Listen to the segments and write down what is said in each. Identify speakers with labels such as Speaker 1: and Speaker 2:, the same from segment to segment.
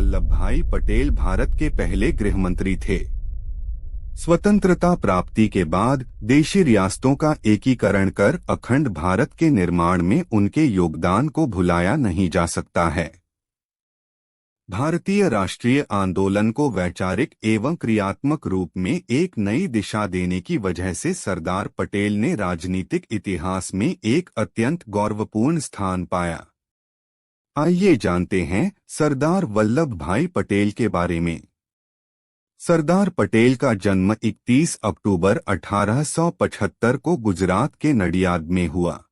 Speaker 1: वल्लभभाई पटेल भारत के पहले गृहमंत्री थे। स्वतंत्रता प्राप्ति के बाद देशी रियासतों का एकीकरण कर अखंड भारत के निर्माण में उनके योगदान को भुलाया नहीं जा सकता है। भारतीय राष्ट्रीय आंदोलन को वैचारिक एवं क्रियात्मक रूप में एक नई दिशा देने की वजह से सरदार पटेल ने राजनीतिक इतिहास में एक अत्यंत गौरवपूर्ण स्थान पाया। आइए जानते हैं सरदार वल्लभ भाई पटेल के बारे में। सरदार पटेल का जन्म 31 अक्टूबर 1875 को गुजरात के नडियाद में हुआ।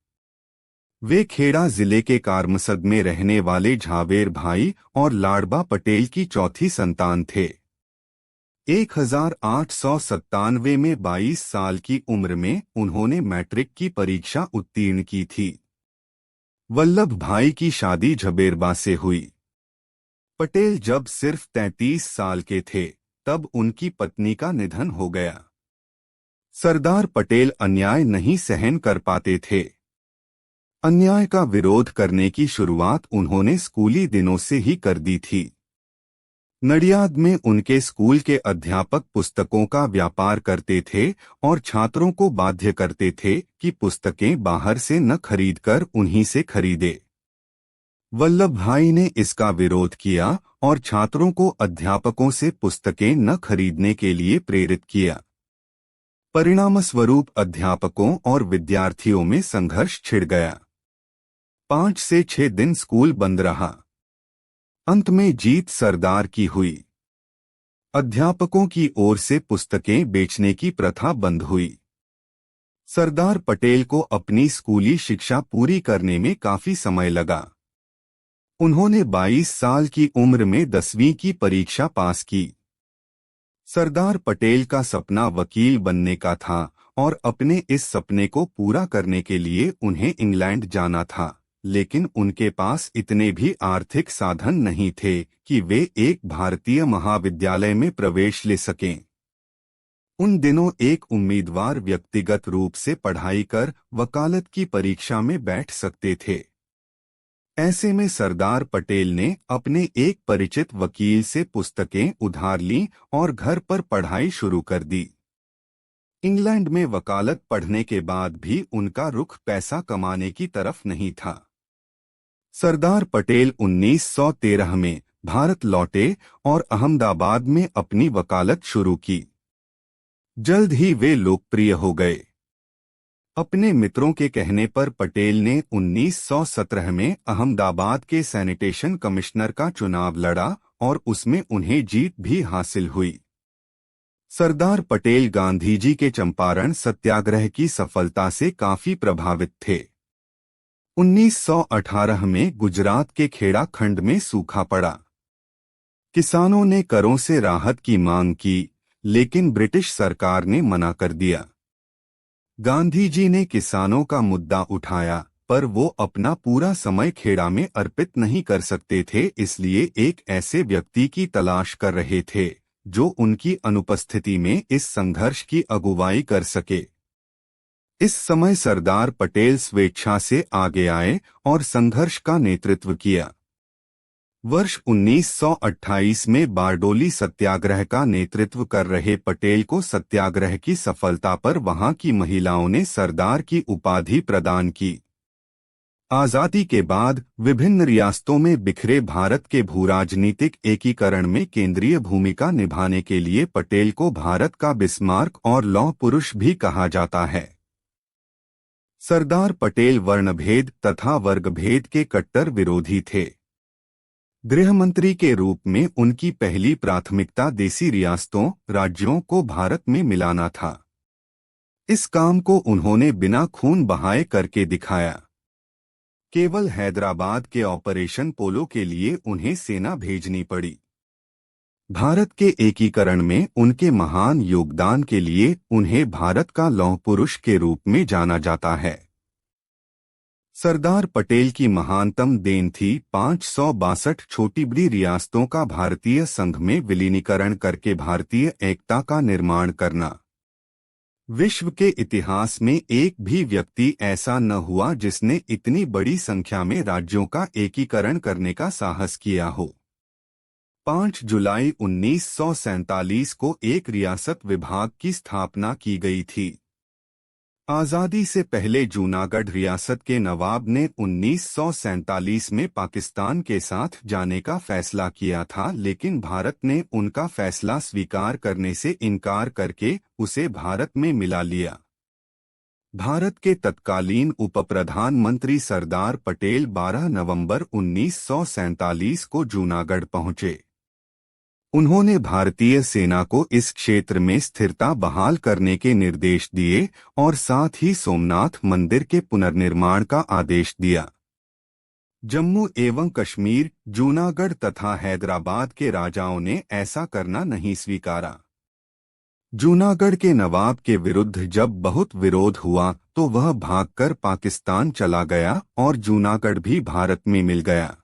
Speaker 1: वे खेड़ा जिले के कारमसद में रहने वाले झावेर भाई और लाडबा पटेल की चौथी संतान थे। 1897 में 22 साल की उम्र में उन्होंने मैट्रिक की परीक्षा उत्तीर्ण की थी। वल्लभ भाई की शादी झबेरबा से हुई। पटेल जब सिर्फ 33 साल के थे तब उनकी पत्नी का निधन हो गया। सरदार पटेल अन्याय नहीं सहन कर पाते थे। अन्याय का विरोध करने की शुरुआत उन्होंने स्कूली दिनों से ही कर दी थी। नडियाद में उनके स्कूल के अध्यापक पुस्तकों का व्यापार करते थे और छात्रों को बाध्य करते थे कि पुस्तकें बाहर से न खरीदकर उन्हीं से खरीदे। वल्लभ भाई ने इसका विरोध किया और छात्रों को अध्यापकों से पुस्तकें न खरीदने के लिए प्रेरित किया। परिणामस्वरूप अध्यापकों और विद्यार्थियों में संघर्ष छिड़ गया। 5 से 6 दिन स्कूल बंद रहा। अंत में जीत सरदार की हुई। अध्यापकों की ओर से पुस्तकें बेचने की प्रथा बंद हुई। सरदार पटेल को अपनी स्कूली शिक्षा पूरी करने में काफी समय लगा। उन्होंने 22 साल की उम्र में 10वीं की परीक्षा पास की। सरदार पटेल का सपना वकील बनने का था और अपने इस सपने को पूरा करने के लिए उन्हें इंग्लैंड जाना था, लेकिन उनके पास इतने भी आर्थिक साधन नहीं थे कि वे एक भारतीय महाविद्यालय में प्रवेश ले सकें। उन दिनों एक उम्मीदवार व्यक्तिगत रूप से पढ़ाई कर वकालत की परीक्षा में बैठ सकते थे। ऐसे में सरदार पटेल ने अपने एक परिचित वकील से पुस्तकें उधार लीं और घर पर पढ़ाई शुरू कर दी। इंग्लैंड में वकालत पढ़ने के बाद भी उनका रुख पैसा कमाने की तरफ नहीं था। सरदार पटेल 1913 में भारत लौटे और अहमदाबाद में अपनी वकालत शुरू की। जल्द ही वे लोकप्रिय हो गए। अपने मित्रों के कहने पर पटेल ने 1917 में अहमदाबाद के सैनिटेशन कमिश्नर का चुनाव लड़ा और उसमें उन्हें जीत भी हासिल हुई। सरदार पटेल गांधीजी के चंपारण सत्याग्रह की सफलता से काफी प्रभावित थे। 1918 में गुजरात के खेड़ा खंड में सूखा पड़ा। किसानों ने करों से राहत की मांग की, लेकिन ब्रिटिश सरकार ने मना कर दिया। गांधीजी ने किसानों का मुद्दा उठाया, पर वो अपना पूरा समय खेड़ा में अर्पित नहीं कर सकते थे, इसलिए एक ऐसे व्यक्ति की तलाश कर रहे थे जो उनकी अनुपस्थिति में इस संघर्ष की अगुवाई कर सके। इस समय सरदार पटेल स्वेच्छा से आगे आए और संघर्ष का नेतृत्व किया। वर्ष 1928 में बारडोली सत्याग्रह का नेतृत्व कर रहे पटेल को सत्याग्रह की सफलता पर वहां की महिलाओं ने सरदार की उपाधि प्रदान की। आजादी के बाद विभिन्न रियासतों में बिखरे भारत के भूराजनीतिक एकीकरण में केंद्रीय भूमिका निभाने के लिए पटेल को भारत का बिस्मार्क और लौह पुरुष भी कहा जाता है। सरदार पटेल वर्णभेद तथा वर्गभेद के कट्टर विरोधी थे। गृहमंत्री के रूप में उनकी पहली प्राथमिकता देसी रियासतों, राज्यों को भारत में मिलाना था। इस काम को उन्होंने बिना खून बहाए करके दिखाया। केवल हैदराबाद के ऑपरेशन पोलो के लिए उन्हें सेना भेजनी पड़ी। भारत के एकीकरण में उनके महान योगदान के लिए उन्हें भारत का लौह पुरुष के रूप में जाना जाता है। सरदार पटेल की महानतम देन थी 562 छोटी बड़ी रियासतों का भारतीय संघ में विलीनीकरण करके भारतीय एकता का निर्माण करना। विश्व के इतिहास में एक भी व्यक्ति ऐसा न हुआ जिसने इतनी बड़ी संख्या में राज्यों का एकीकरण करने का साहस किया हो। 5 जुलाई 1947 को एक रियासत विभाग की स्थापना की गई थी। आज़ादी से पहले जूनागढ़ रियासत के नवाब ने 1947 में पाकिस्तान के साथ जाने का फैसला किया था, लेकिन भारत ने उनका फैसला स्वीकार करने से इनकार करके उसे भारत में मिला लिया। भारत के तत्कालीन उप प्रधानमंत्री सरदार पटेल 12 नवंबर 1947 को जूनागढ़ पहुंचे। उन्होंने भारतीय सेना को इस क्षेत्र में स्थिरता बहाल करने के निर्देश दिए और साथ ही सोमनाथ मंदिर के पुनर्निर्माण का आदेश दिया। जम्मू एवं कश्मीर, जूनागढ़ तथा हैदराबाद के राजाओं ने ऐसा करना नहीं स्वीकारा। जूनागढ़ के नवाब के विरुद्ध जब बहुत विरोध हुआ तो वह भागकर पाकिस्तान चला गया और जूनागढ़ भी भारत में मिल गया।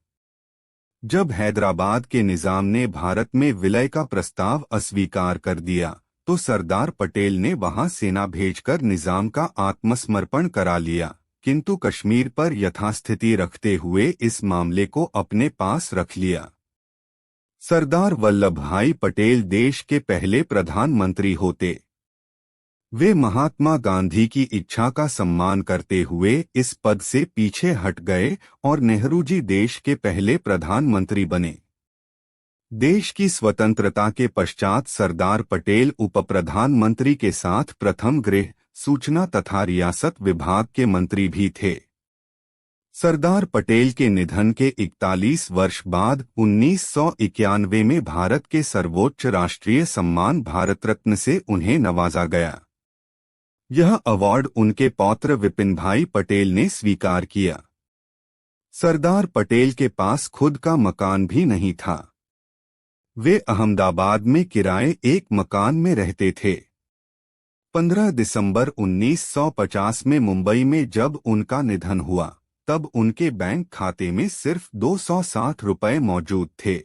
Speaker 1: जब हैदराबाद के निजाम ने भारत में विलय का प्रस्ताव अस्वीकार कर दिया तो सरदार पटेल ने वहां सेना भेजकर निजाम का आत्मसमर्पण करा लिया, किंतु कश्मीर पर यथास्थिति रखते हुए इस मामले को अपने पास रख लिया। सरदार वल्लभ भाई पटेल देश के पहले प्रधानमंत्री होते। वे महात्मा गांधी की इच्छा का सम्मान करते हुए इस पद से पीछे हट गए और नेहरू जी देश के पहले प्रधानमंत्री बने। देश की स्वतंत्रता के पश्चात सरदार पटेल उप प्रधानमंत्री के साथ प्रथम गृह, सूचना तथा रियासत विभाग के मंत्री भी थे। सरदार पटेल के निधन के 41 वर्ष बाद 1991 में भारत के सर्वोच्च राष्ट्रीय सम्मान भारत रत्न से उन्हें नवाजा गया। यह अवार्ड उनके पौत्र विपिन भाई पटेल ने स्वीकार किया। सरदार पटेल के पास खुद का मकान भी नहीं था। वे अहमदाबाद में किराए एक मकान में रहते थे। 15 दिसंबर 1950 में मुंबई में जब उनका निधन हुआ तब उनके बैंक खाते में सिर्फ 260 रुपए मौजूद थे।